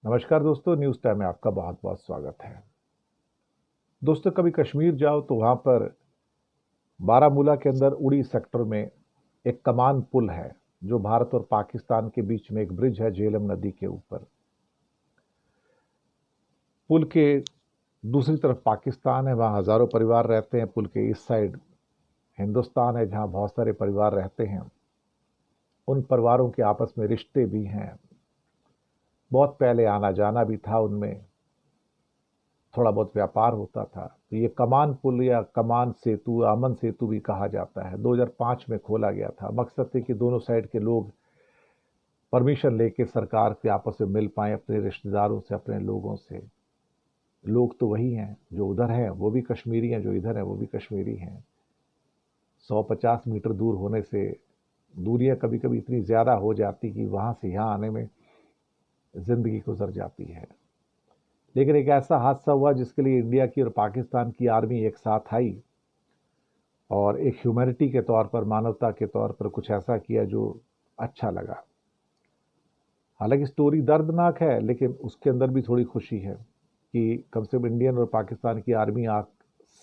नमस्कार दोस्तों, news time में आपका बहुत बहुत स्वागत है। दोस्तों, कभी कश्मीर जाओ तो वहाँ पर बारामूला के अंदर उड़ी सेक्टर में एक कमान पुल है, जो भारत और पाकिस्तान के बीच में एक ब्रिज है झेलम नदी के ऊपर। पुल के दूसरी तरफ पाकिस्तान है, वहाँ हज़ारों परिवार रहते हैं। पुल के इस साइड हिंदुस्तान है, जहाँ बहुत सारे परिवार रहते हैं। उन परिवारों के आपस में रिश्ते भी हैं। बहुत पहले आना जाना भी था उनमें, थोड़ा बहुत व्यापार होता था। तो ये कमान पुल या कमान सेतु, अमन सेतु भी कहा जाता है, 2005 में खोला गया था। मकसद थी कि दोनों साइड के लोग परमिशन लेके सरकार के आपस में मिल पाए, अपने रिश्तेदारों से, अपने लोगों से। लोग तो वही हैं जो उधर हैं, वो भी कश्मीरी हैं, जो इधर हैं वो भी कश्मीरी हैं। 150 मीटर दूर होने से दूरियां कभी कभी इतनी ज़्यादा हो जाती कि वहाँ से यहाँ आने में ज़िंदगी गुजर जाती है। लेकिन एक ऐसा हादसा हुआ जिसके लिए इंडिया की और पाकिस्तान की आर्मी एक साथ आई और एक ह्यूमैनिटी के तौर पर, मानवता के तौर पर कुछ ऐसा किया जो अच्छा लगा। हालांकि स्टोरी दर्दनाक है, लेकिन उसके अंदर भी थोड़ी खुशी है कि कम से कम इंडियन और पाकिस्तान की आर्मी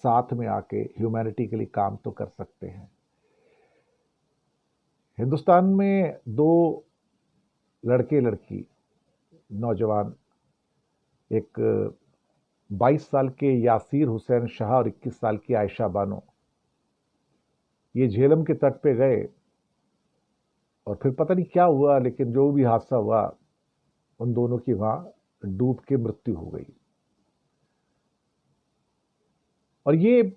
साथ में आके ह्यूमैनिटी के लिए काम तो कर सकते हैं। हिंदुस्तान में दो लड़के लड़की नौजवान, एक 22 साल के यासीर हुसैन शाह और 21 साल की आयशा बानो, ये झेलम के तट पे गए और फिर पता नहीं क्या हुआ, लेकिन जो भी हादसा हुआ, उन दोनों की वहां डूब के मृत्यु हो गई। और ये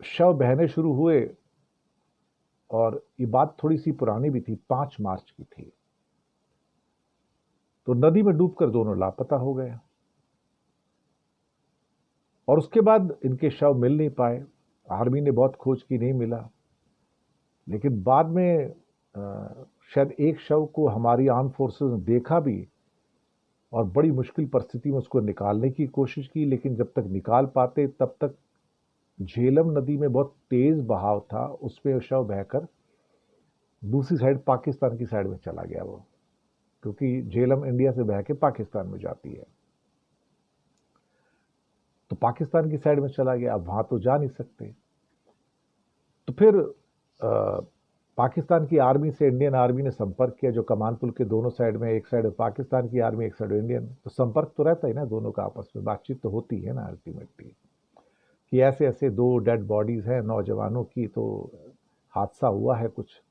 शव बहने शुरू हुए, और ये बात थोड़ी सी पुरानी भी थी, 5 मार्च की थी। तो नदी में डूबकर दोनों लापता हो गए और उसके बाद इनके शव मिल नहीं पाए। आर्मी ने बहुत खोज की, नहीं मिला। लेकिन बाद में शायद एक शव को हमारी आर्म फोर्सेस ने देखा भी और बड़ी मुश्किल परिस्थिति में उसको निकालने की कोशिश की। लेकिन जब तक निकाल पाते तब तक झेलम नदी में बहुत तेज बहाव था, उसमें शव बहकर दूसरी साइड पाकिस्तान की साइड में चला गया वो, क्योंकि झेलम इंडिया से बह के पाकिस्तान में जाती है। तो पाकिस्तान की साइड में चला गया, अब वहां तो जा नहीं सकते। तो फिर पाकिस्तान की आर्मी से इंडियन आर्मी ने संपर्क किया, जो कमान पुल के दोनों साइड में, एक साइड पाकिस्तान की आर्मी, एक साइड इंडियन। तो संपर्क तो रहता ही ना, दोनों का आपस में बातचीत तो होती है ना अल्टीमेटली, कि ऐसे ऐसे दो डेड बॉडीज हैं नौजवानों की, तो हादसा हुआ है कुछ,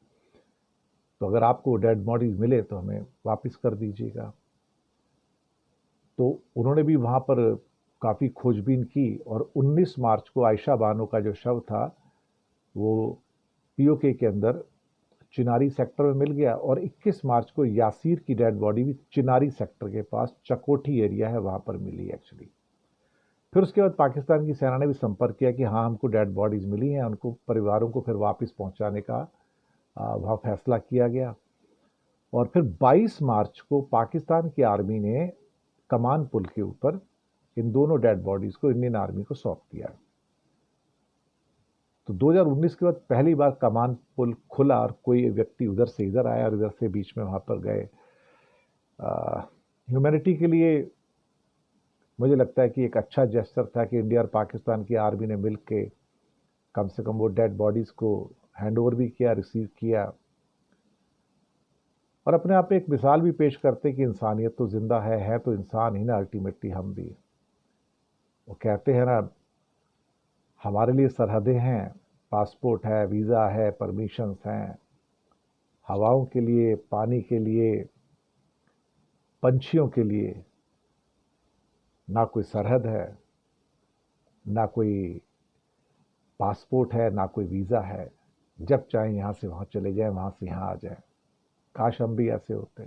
तो अगर आपको डेड बॉडीज मिले तो हमें वापस कर दीजिएगा। तो उन्होंने भी वहां पर काफ़ी खोजबीन की और 19 मार्च को आयशा बानो का जो शव था वो पीओके के अंदर चिनारी सेक्टर में मिल गया, और 21 मार्च को यासीर की डेड बॉडी भी चिनारी सेक्टर के पास चकोठी एरिया है वहां पर मिली एक्चुअली। फिर उसके बाद पाकिस्तान की सेना ने भी संपर्क किया कि हाँ, हमको डेड बॉडीज मिली हैं, उनको परिवारों को फिर वापस पहुंचाने का वहाँ फैसला किया गया। और फिर 22 मार्च को पाकिस्तान की आर्मी ने कमान पुल के ऊपर इन दोनों डेड बॉडीज को इंडियन आर्मी को सौंप दिया। तो 2019 के बाद पहली बार कमान पुल खुला और कोई व्यक्ति उधर से इधर आया और इधर से बीच में वहां पर गए। ह्यूमैनिटी के लिए मुझे लगता है कि एक अच्छा जेस्चर था कि इंडिया और पाकिस्तान की आर्मी ने मिल के कम से कम वो डेड बॉडीज को हैंड ओवर भी किया, रिसीव किया। और अपने आप में एक मिसाल भी पेश करते कि इंसानियत तो जिंदा है तो इंसान ही ना अल्टीमेटली हम भी। वो कहते हैं ना, हमारे लिए सरहदें हैं, पासपोर्ट है, वीज़ा है, परमिशंस हैं। हवाओं के लिए, पानी के लिए, पंछियों के लिए ना कोई सरहद है, ना कोई पासपोर्ट है, ना कोई वीज़ा है। जब चाहे यहाँ से वहाँ चले जाएं, वहाँ से यहाँ आ जाएं। काश हम भी ऐसे होते।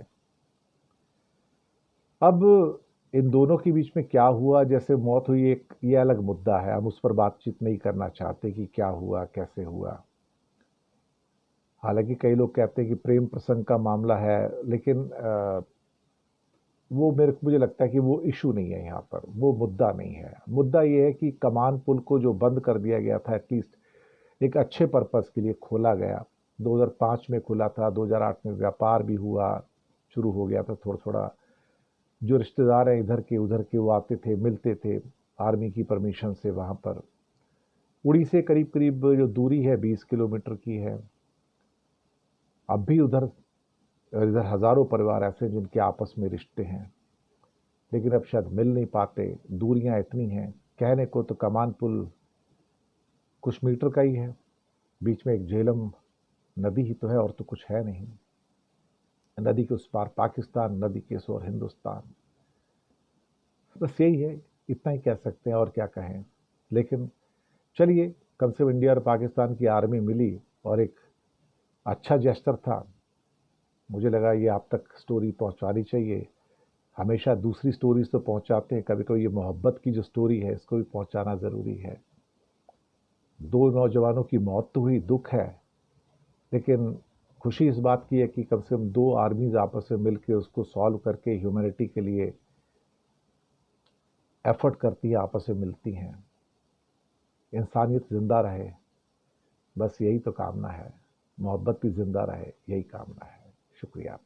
अब इन दोनों के बीच में क्या हुआ, जैसे मौत हुई, एक ये अलग मुद्दा है, हम उस पर बातचीत नहीं करना चाहते कि क्या हुआ, कैसे हुआ। हालांकि कई लोग कहते हैं कि प्रेम प्रसंग का मामला है, लेकिन वो मुझे लगता है कि वो इशू नहीं है यहाँ पर, वो मुद्दा नहीं है। मुद्दा ये है कि कमान पुल को जो बंद कर दिया गया था, एटलीस्ट एक अच्छे पर्पस के लिए खोला गया। 2005 में खुला था, 2008 में व्यापार भी हुआ, शुरू हो गया था थोड़ा थोड़ा। जो रिश्तेदार हैं इधर के उधर के, वो आते थे, मिलते थे आर्मी की परमिशन से वहाँ पर। उड़ी से करीब करीब जो दूरी है 20 किलोमीटर की है। अब भी उधर इधर हज़ारों परिवार ऐसे हैं जिनके आपस में रिश्ते हैं, लेकिन अब शायद मिल नहीं पाते, दूरियां इतनी हैं। कहने को तो कमान पुल कुछ मीटर का ही है, बीच में एक झेलम नदी ही तो है, और तो कुछ है नहीं। नदी के उस पार पाकिस्तान, नदी के इस ओर हिंदुस्तान। बस यही है, इतना ही कह सकते हैं, और क्या कहें। लेकिन चलिए, कम से कम इंडिया और पाकिस्तान की आर्मी मिली, और एक अच्छा जेस्चर था। मुझे लगा ये आप तक स्टोरी पहुंचानी चाहिए। हमेशा दूसरी स्टोरीज तो पहुंचाते हैं, कभी कभी ये मोहब्बत की जो स्टोरी है इसको भी पहुंचाना ज़रूरी है। दो नौजवानों की मौत तो हुई, दुख है, लेकिन खुशी इस बात की है कि कम से कम दो आर्मीज आपस में मिलकर उसको सॉल्व करके ह्यूमैनिटी के लिए एफर्ट करती है, आपस में मिलती हैं। इंसानियत जिंदा रहे, बस यही तो कामना है। मोहब्बत भी जिंदा रहे, यही कामना है। शुक्रिया।